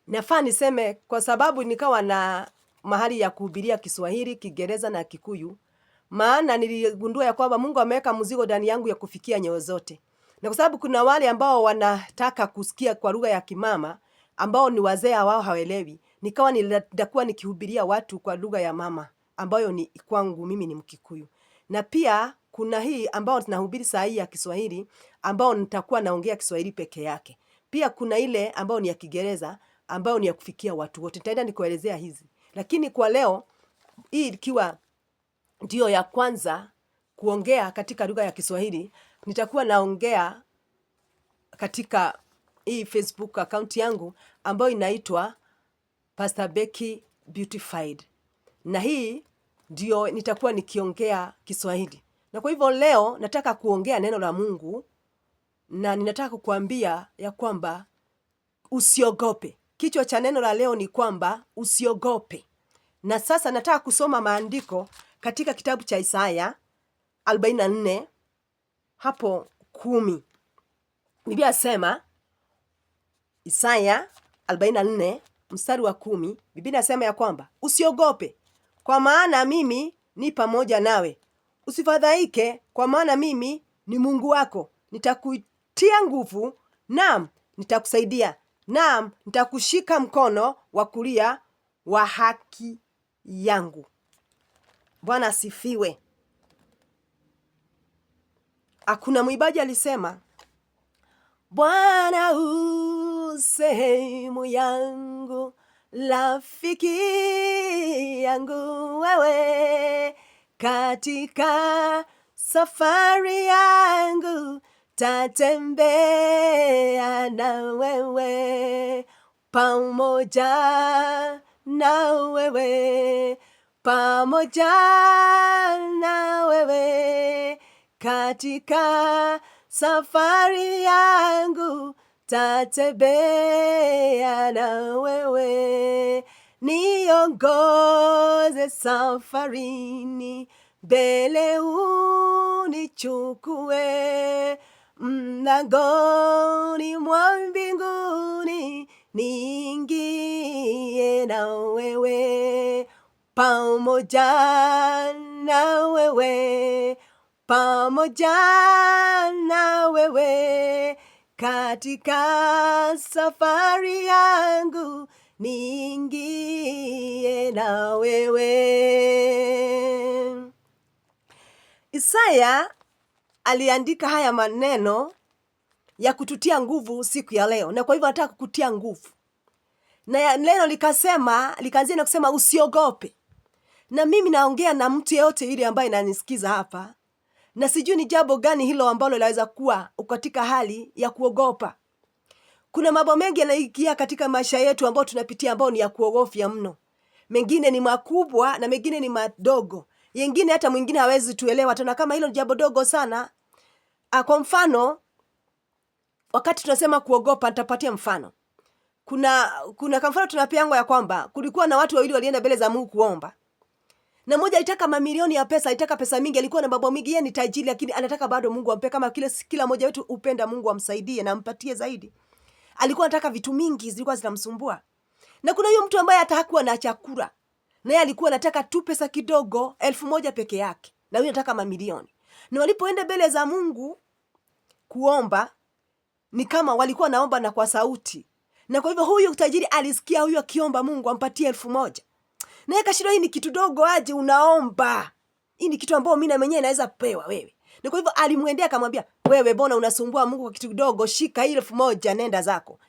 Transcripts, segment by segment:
Nafaa niseme kwa sababu nikawa na mahali ya kuhubiria Kiswahili, Kiingereza na Kikuyu. Maana niligundua ya kwamba Mungu ameweka mzigo ndani yangu ya kufikia nyoyo zote. Na kwa sababu kuna wale ambao wanataka kusikia kwa lugha ya kimama, ambao ni wazee wao hawaelewi. Nikawa nitakuwa nikihubiria watu kwa lugha ya mama, ambayo ni kwangu mimi ni Mkikuyu. Na pia kuna hii ambao tunahubiri saa hii ya Kiswahili, ambao nitakuwa naongea Kiswahili peke yake. Pia kuna ile ambao ni ya Kiingereza, ambao ni ya kufikia watu wote. Nitaenda nikuelezea hizi. Lakini kwa leo hii ikiwa ndio ya kwanza kuongea katika lugha ya Kiswahili, nitakuwa naongea katika hii Facebook account yangu ambayo inaitwa Pastor Becky Beautified. Na hii ndio nitakuwa nikiongea Kiswahili. Na kwa hivyo leo nataka kuongea neno la Mungu, na ninataka kukuambia ya kwamba usiogope. Kichwa cha neno la leo ni kwamba usiogope. Na sasa nataka kusoma maandiko katika kitabu cha Isaya 44 hapo 10. Biblia inasema Isaya 44 mstari wa 10, Biblia inasema ya kwamba usiogope, kwa maana mimi ni pamoja nawe. Usifadhaike, kwa maana mimi ni Mungu wako. Nitakutia nguvu, naam, nitakusaidia. Naam, nitakushika mkono wa kulia wa haki yangu. Bwana asifiwe. Hakuna mwimbaji alisema, Bwana sehemu yangu, rafiki yangu wewe, katika safari yangu tatembea na wewe, pamoja na wewe, pamoja na wewe, katika safari yangu tatembea na wewe. Niongoze safarini, mbele unichukue, mlangoni mwa mbinguni niingie na wewe, pamoja na wewe, pamoja na wewe, katika safari yangu niingie na wewe. Isaya aliandika haya maneno ya kututia nguvu siku ya leo, na kwa hivyo nataka kukutia nguvu. Na neno likaanzia na kusema usiogope. Na mimi naongea na mtu yeyote yule ambaye ananisikiza hapa, na sijui ni jambo gani hilo ambalo laweza kuwa katika hali ya kuogopa. Kuna mambo mengi yanaingia katika maisha yetu ambao tunapitia, ambao ni ya kuogofya mno. Mengine ni makubwa na mengine ni madogo. Yengine hata mwingine hawezi tuelewa tena kama hilo jambo dogo sana. Kwa mfano, wakati tunasema kuogopa, nitapatia mfano. Kuna kwa mfano tunapeangwa ya kwamba kulikuwa na watu wawili walienda mbele za Mungu kuomba. Na mmoja alitaka mamilioni ya pesa, alitaka pesa mingi, alikuwa na mambo mingi, yeye ni tajiri, lakini anataka bado Mungu ampe, kama kila mmoja wetu upenda Mungu amsaidie na ampatie zaidi. Alikuwa anataka vitu mingi, zilikuwa zinamsumbua. Na kuna huyo mtu ambaye hata hakuwa na chakula, na yeye alikuwa anataka tu pesa kidogo, 1,000 peke yake, na huyo anataka mamilioni. Na walipoenda mbele za Mungu kuomba, ni kama walikuwa naomba na kwa sauti. Na kwa hivyo huyu tajiri alisikia huyu akiomba Mungu ampatie 1,000. Na yeye kashindwa, hii ni kitu dogo aje unaomba? Hii ni kitu ambacho mimi na mwenyewe naweza pewa wewe. Na kwa hivyo alimwendea akamwambia, wewe bona unasumbua Mungu kwa kitu kidogo, shika ile 1,000 nenda zako.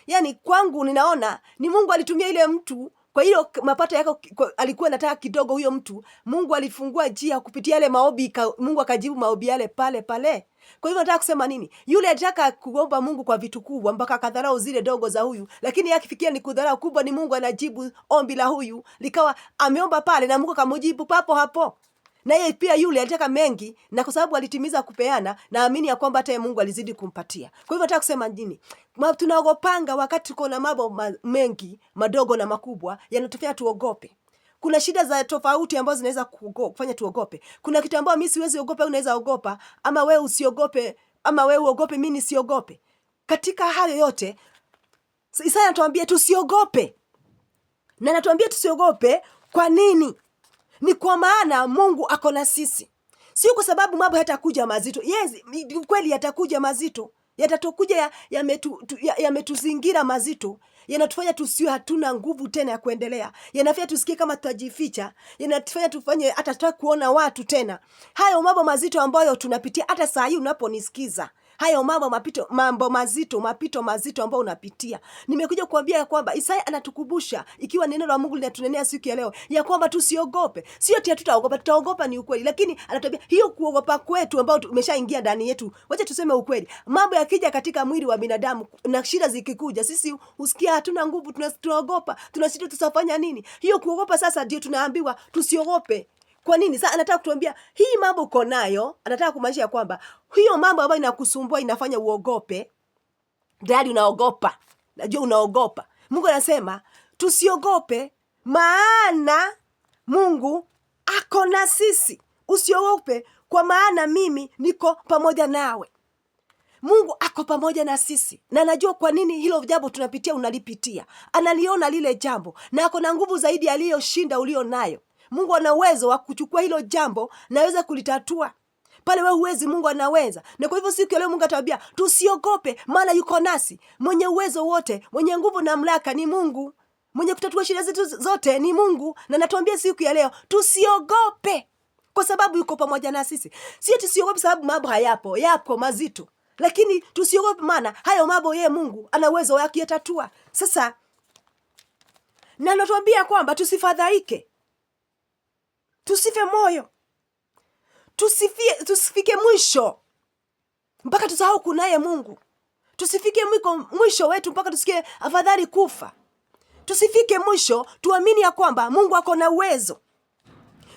Yaani kwangu ninaona ni Mungu alitumia ile mtu, kwa hiyo mapato yake alikuwa anataka kidogo huyo mtu. Mungu alifungua njia kupitia ile maombi, Mungu akajibu maombi yale pale pale. Kwa hivyo nataka kusema nini? Yule alitaka kuomba Mungu kwa vitu kubwa mpaka akadharau zile dogo za huyu, lakini yakifikia ni kudharau kubwa, ni Mungu anajibu ombi la huyu, likawa ameomba pale na Mungu akamjibu papo hapo. Na yeye pia yule alitaka mengi, na kwa sababu alitimiza kupeana, naamini ya kwamba hata Mungu alizidi kumpatia. Kwa hivyo nataka kusema nini? Tunaogopanga wakati tuko na mambo mengi madogo na makubwa yanatufanya tuogope. Kuna shida za tofauti ambazo zinaweza kufanya tuogope. Kuna kitu ambacho mimi siwezi ogopa, wewe unaweza ogopa, ama wewe usiogope, ama wewe uogope mimi nisiogope. Katika hayo yote Isaya anatuambia tusiogope. Na anatuambia tusiogope kwa nini? Ni kwa maana Mungu ako na sisi. Sio kwa sababu mambo yatakuja mazito. Yes, kweli yatakuja mazito. Yatatokuja yametuzingira mazito. Yanatufanya tusiwe hatuna nguvu tena ya kuendelea. Yanafanya tusikie kama tutajificha. Yanatufanya tufanye hata tutaki kuona watu tena. Hayo mambo mazito ambayo tunapitia hata saa hii unaponisikiza. Hayo mambo mapito mazito ambayo unapitia. Nimekuja kuambia ya kwamba Isaya anatukumbusha, ikiwa neno la Mungu linatunenea siku ya leo, ya kwamba tusiogope. Sio ati tutaogopa, tutaogopa ni ukweli, lakini anatuambia hiyo kuogopa kwetu ambao umeshaingia ndani yetu. Wacha tuseme ukweli. Mambo yakija katika mwili wa binadamu na shida zikikuja, sisi usikia hatuna nguvu, tunaogopa, tunashindwa tutafanya nini. Hiyo kuogopa sasa ndio tunaambiwa tusiogope. Kwa nini? Sasa anataka kutuambia hii mambo uko nayo, anataka kumaanisha kwamba hiyo mambo ambayo inakusumbua inafanya uogope. Ndani unaogopa. Najua unaogopa. Mungu anasema tusiogope maana Mungu ako na sisi. Usiogope kwa maana mimi niko pamoja nawe. Mungu ako pamoja na sisi. Na najua kwa nini hilo jambo tunapitia unalipitia. Analiona lile jambo na ako na nguvu zaidi aliyoshinda ulio nayo. Mungu ana uwezo wa kuchukua hilo jambo na aweza kulitatua. Pale wewe huwezi, Mungu anaweza. Na kwa hivyo siku ya leo Mungu atawambia tusiogope maana yuko nasi. Mwenye uwezo wote, mwenye nguvu na mamlaka ni Mungu. Mwenye kutatua shida zetu zote ni Mungu. Na natuambia siku ya leo tusiogope kwa sababu yuko pamoja na sisi. Sio tusiogope sababu mambo hayapo, yapo mazito. Lakini tusiogope maana hayo mambo yeye Mungu ana uwezo wa kuyatatua. Sasa na natuambia kwamba tusifadhaike. Tusife moyo. Tusifike mwisho mpaka tusahau kunaye Mungu. Tusifike mwisho wetu mpaka tusikie afadhali kufa. Tusifike mwisho, tuamini ya kwamba Mungu ako na uwezo.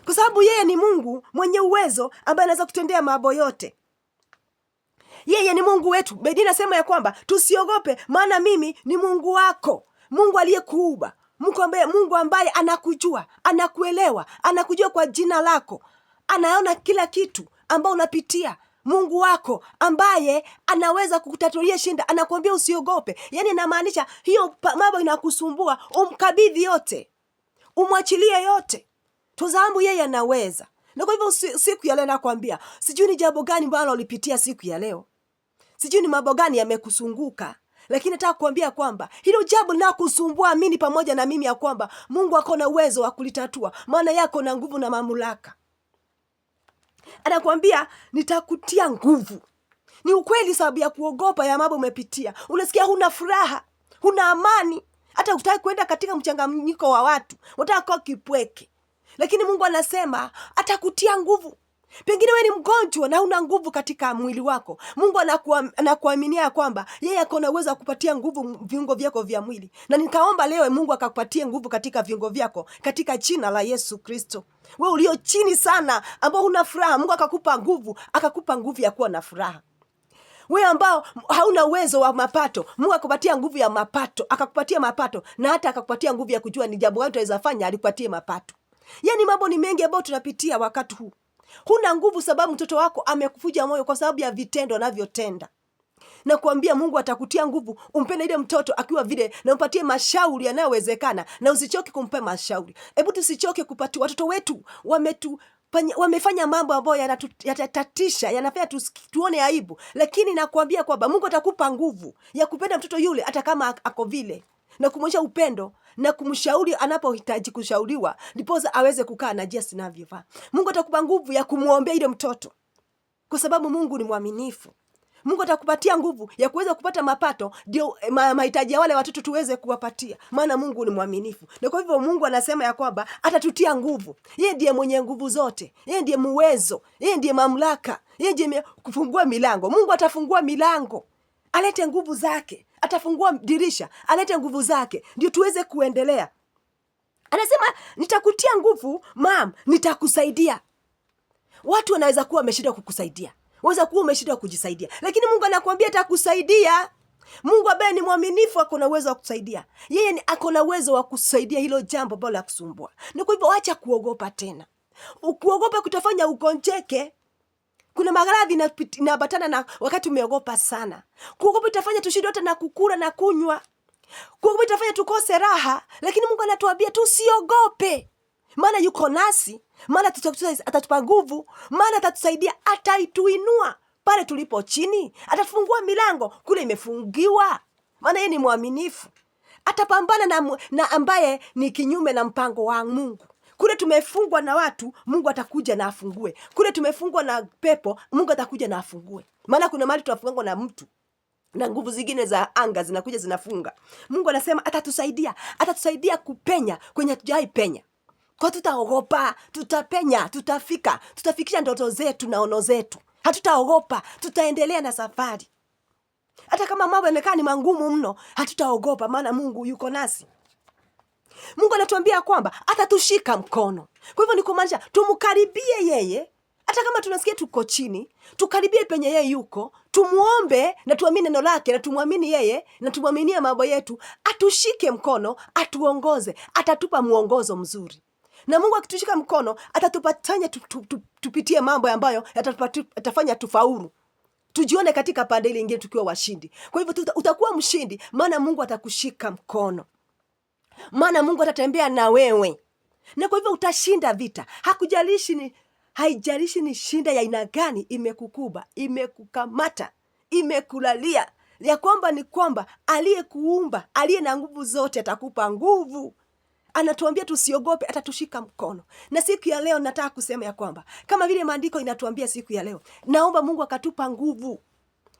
Kwa sababu yeye ni Mungu mwenye uwezo ambaye anaweza kutendea mambo yote. Yeye ni Mungu wetu. Biblia inasema ya kwamba tusiogope maana mimi ni Mungu wako. Mungu aliyekuumba. Mungu ambaye anakujua, anakuelewa, anakujua kwa jina lako. Anaona kila kitu ambao unapitia. Mungu wako ambaye anaweza kukutatulia shinda, anakuambia usiogope. Yaani inamaanisha hiyo mambo inakusumbua, umkabidhi yote. Umwachilie yote. Tuzambu yeye anaweza. Na kwa hivyo siku ya leo nakwambia, sijui ni jambo gani ambalo ulipitia siku ya leo. Sijui ni mambo gani yamekusunguka. Lakini nataka kuambia kwamba hilo jambo linakusumbua, amini pamoja na mimi ya kwamba Mungu ako na uwezo wa kulitatua. Maana yako na nguvu na mamlaka. Anakuambia nitakutia nguvu. Ni ukweli sababu ya kuogopa ya mambo umepitia. Unasikia huna furaha, huna amani. Hata hutaki kwenda katika mchanganyiko wa watu. Unataka kuwa kipweke. Lakini Mungu anasema atakutia nguvu. Pengine wewe ni mgonjwa na huna nguvu katika mwili wako. Mungu anakuaminia kwamba yeye ako na uwezo wa kupatia nguvu viungo vyako vya mwili. Na nikaomba leo Mungu akakupatie nguvu katika viungo vyako katika jina la Yesu Kristo. Wewe ulio chini sana ambao huna furaha, Mungu akakupa nguvu ya kuwa na furaha. Wewe ambao hauna uwezo wa mapato, Mungu akakupatia nguvu ya mapato, akakupatia mapato na hata akakupatia nguvu ya kujua ni jambo gani utaweza fanya alikupatie mapato. Yaani mambo ni mengi ambayo tunapitia wakati huu. Huna nguvu sababu mtoto wako amekufuja moyo kwa sababu ya vitendo anavyotenda. Na kuambia Mungu atakutia nguvu, umpende ile mtoto akiwa vile na umpatie mashauri yanayowezekana na usichoke kumpa mashauri. Hebu tusichoke kupatia watoto wetu wamefanya mambo ambayo yanatatisha, yanafanya tuone aibu, lakini nakwambia kwamba Mungu atakupa nguvu ya kupenda mtoto yule hata kama ako vile na kumwonyesha upendo na kumshauri anapohitaji kushauriwa ndipo aweze kukaa na jinsi anavyofaa. Mungu atakupa nguvu ya kumuombea ile mtoto kwa sababu Mungu ni mwaminifu. Mungu atakupatia nguvu ya kuweza kupata mapato ndio mahitaji ya wale watoto tuweze kuwapatia. Maana Mungu ni mwaminifu. Na kwa hivyo Mungu anasema ya kwamba atatutia nguvu. Yeye ndiye mwenye nguvu zote. Yeye ndiye muwezo. Yeye ndiye mamlaka. Yeye ndiye kufungua milango. Mungu atafungua milango. Alete nguvu zake. Atafungua dirisha. Alete nguvu zake. Ndio tuweze kuendelea. Anasema nitakutia nguvu, nitakusaidia. Watu wanaweza kuwa wameshindwa kukusaidia. Waweza kuwa umeshindwa kujisaidia. Lakini Mungu anakuambia atakusaidia. Mungu ambaye ni mwaminifu ako na uwezo wa kusaidia. Yeye ako na uwezo wa kusaidia hilo jambo ambalo la kusumbua. Na kwa hivyo acha kuogopa tena. Ukuogopa kutafanya ugonjeke. Kuna maradhi inabatana na wakati umeogopa sana. Kuogopa itafanya tushindwe hata na kukula na kunywa. Kwa hivyo itafanya tukose raha, lakini Mungu anatuambia tusiogope. Maana yuko nasi, maana atatupa nguvu, maana atatusaidia, ataituinua pale tulipo chini, atafungua milango kule imefungiwa. Maana yeye ni mwaminifu. Atapambana na ambaye ni kinyume na mpango wa Mungu. Kule tumefungwa na watu, Mungu atakuja na afungue. Kule tumefungwa na pepo, Mungu atakuja na afungue. Maana kuna mahali tunafungwa na mtu na nguvu zingine za anga zinakuja zinafunga. Mungu anasema atatusaidia kupenya kwenye hatujai penya. Kwa tutaogopa, tutapenya, tutafikisha ndoto zetu na ono zetu. Hatutaogopa, tutaendelea na safari. Hata kama mambo yanakaa ni magumu mno, hatutaogopa maana Mungu yuko nasi. Mungu anatuambia kwamba atatushika mkono. Kwa hivyo ni kumaanisha tumkaribie yeye, hata kama tunasikia tuko chini, tukaribie penye yeye yuko, tumuombe na tuamini neno lake na tumwamini yeye na tumwaminie mambo yetu, atushike mkono, atuongoze, atatupa muongozo mzuri. Na Mungu akitushika mkono, atatupatanya tupitie mambo ambayo yatafanya tufaulu. Tujione katika pande ile nyingine tukiwa washindi. Kwa hivyo utakuwa mshindi maana Mungu atakushika mkono. Maana Mungu atatembea na wewe. Na kwa hivyo utashinda vita. Haijalishi ni shinda ya aina gani imekukuba, imekukamata, imekulalia. Ya kwamba ni kwamba aliyekuumba, aliye na nguvu zote atakupa nguvu. Anatuambia tusiogope, atatushika mkono. Na siku ya leo nataka kusema ya kwamba kama vile maandiko inatuambia siku ya leo, naomba Mungu akatupa nguvu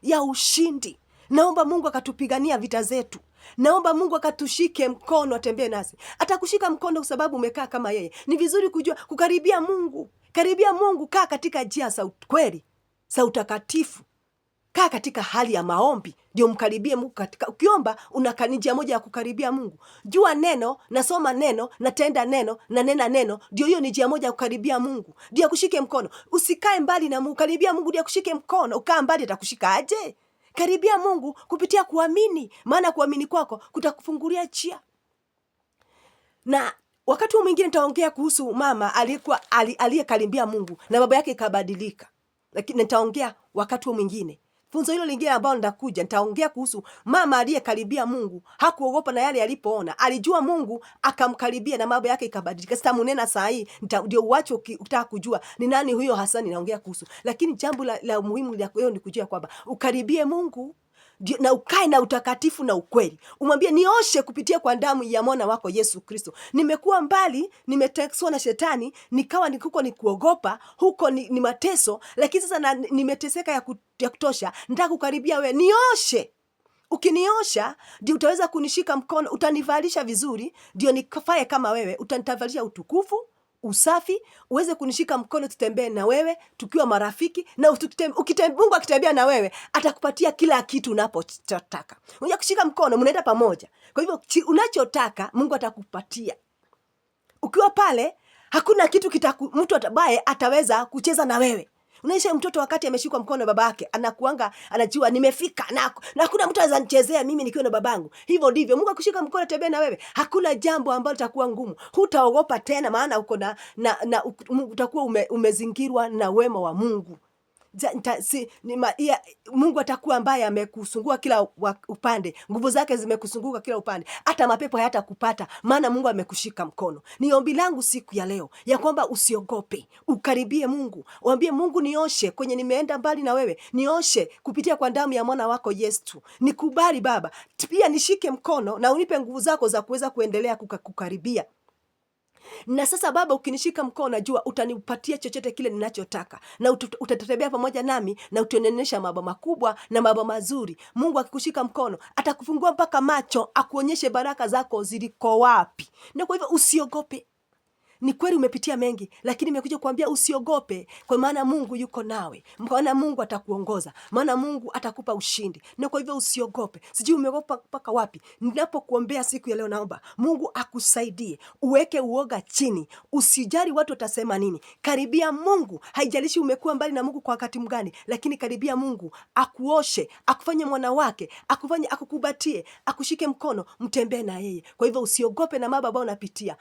ya ushindi. Naomba Mungu akatupigania vita zetu. Naomba Mungu akatushike mkono, atembee nasi. Atakushika mkono kwa sababu umekaa kama yeye. Ni vizuri kujua kukaribia Mungu. Karibia Mungu, kaa katika njia za kweli, za utakatifu. Kaa katika hali ya maombi, ndio mkaribie Mungu. Katika ukiomba unakanijia moja ya kukaribia Mungu. Jua neno, nasoma neno, natenda neno, na nena neno, ndio hiyo ni njia moja ya kukaribia Mungu. Ndio akushike mkono. Usikae mbali na Mungu, karibia Mungu ndio akushike mkono. Ukaa mbali atakushika aje? Karibia Mungu kupitia kuamini, maana kuamini kwako kutakufungulia njia. Na wakati mwingine nitaongea kuhusu mama aliyekaribia Mungu na baba yake ikabadilika. Lakini nitaongea wakati mwingine. Funzo hilo lingine ambalo nitakuja, nitaongea kuhusu mama aliyekaribia Mungu, hakuogopa na yale alipoona. Alijua Mungu akamkaribia na mambo yake ikabadilika. Sitamunena saa hii, ndio uache ukitaka kujua ni nani huyo hasa ninaongea kuhusu. Lakini jambo la muhimu leo ni kujua kwamba ukaribie Mungu na ukae na utakatifu na ukweli. Umwambie nioshe kupitia kwa damu ya mwana wako Yesu Kristo. Nimekuwa mbali, nimeteswa na shetani, nikawa huko ni kuogopa, huko ni mateso, lakini sasa nimeteseka ya kutosha. Nataka kukaribia wewe, nioshe. Ukiniosha ndio utaweza kunishika mkono, utanivalisha vizuri, ndio nikafae kama wewe, utanitavalisha utukufu, usafi, uweze kunishika mkono, tutembee na wewe tukiwa marafiki. Na Mungu akitembea na wewe atakupatia kila kitu unapotaka. Kushika mkono, mnaenda pamoja. Kwa hivyo unachotaka Mungu atakupatia. Ukiwa pale hakuna kitu mtu ambaye ataweza kucheza na wewe. Unaisha mtoto wakati ameshikwa mkono baba yake, anajua nimefika na hakuna mtu anaweza nichezea mimi nikiwa na babangu. Hivyo ndivyo Mungu akushika mkono, tembea na wewe. Hakuna jambo ambalo litakuwa ngumu. Hutaogopa tena maana uko utakuwa umezingirwa na wema wa Mungu. Mungu atakuwa ambaye amekusungua kila upande. Nguvu zake zimekusunguka kila upande. Hata mapepo hayatakupata maana Mungu amekushika mkono. Ni ombi langu siku ya leo ya kwamba usiogope, ukaribie Mungu. Waambie Mungu, nioshe kwenye nimeenda mbali na wewe. Nioshe kupitia kwa damu ya mwana wako Yesu. Nikubali Baba. Pia nishike mkono na unipe nguvu zako za kuweza kuendelea kukaribia. Na sasa Baba, ukinishika mkono najua utanipatia chochote kile ninachotaka. Na utatembea pamoja nami na utanionesha mambo makubwa na mambo mazuri. Mungu akikushika mkono atakufungua mpaka macho, akuonyeshe baraka zako ziliko wapi. Na kwa hivyo usiogope. Ni kweli umepitia mengi, lakini nimekuja kuambia usiogope, kwa maana Mungu yuko nawe. Maana Mungu atakuongoza, maana Mungu atakupa ushindi. Na kwa hivyo usiogope. Sijui umeogopa mpaka wapi. Ninapokuombea siku ya leo, naomba Mungu akusaidie, uweke uoga chini. Usijali watu watasema nini. Karibia Mungu. Haijalishi umekuwa mbali na Mungu kwa wakati mgani, lakini karibia Mungu, akuoshe, akufanye mwana wake, akukubatie, akushike mkono, mtembee na yeye. Kwa hivyo usiogope na mambo ambayo unapitia.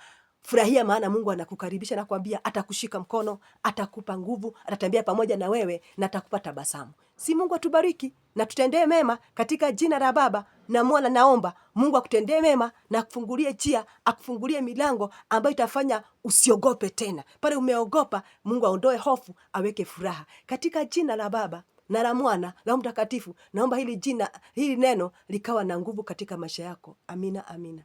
Furahia, maana Mungu anakukaribisha na kuambia atakushika mkono, atakupa nguvu, atatembea pamoja na wewe na atakupa tabasamu. Si Mungu atubariki na tutendee mema katika jina la Baba na Mwana. Naomba Mungu akutendee mema na akufungulie njia, akufungulie milango ambayo itafanya usiogope tena. Pale umeogopa, Mungu aondoe hofu, aweke furaha katika jina la Baba na la Mwana na Mtakatifu. Naomba hili neno likawa na nguvu katika maisha yako. Amina, amina.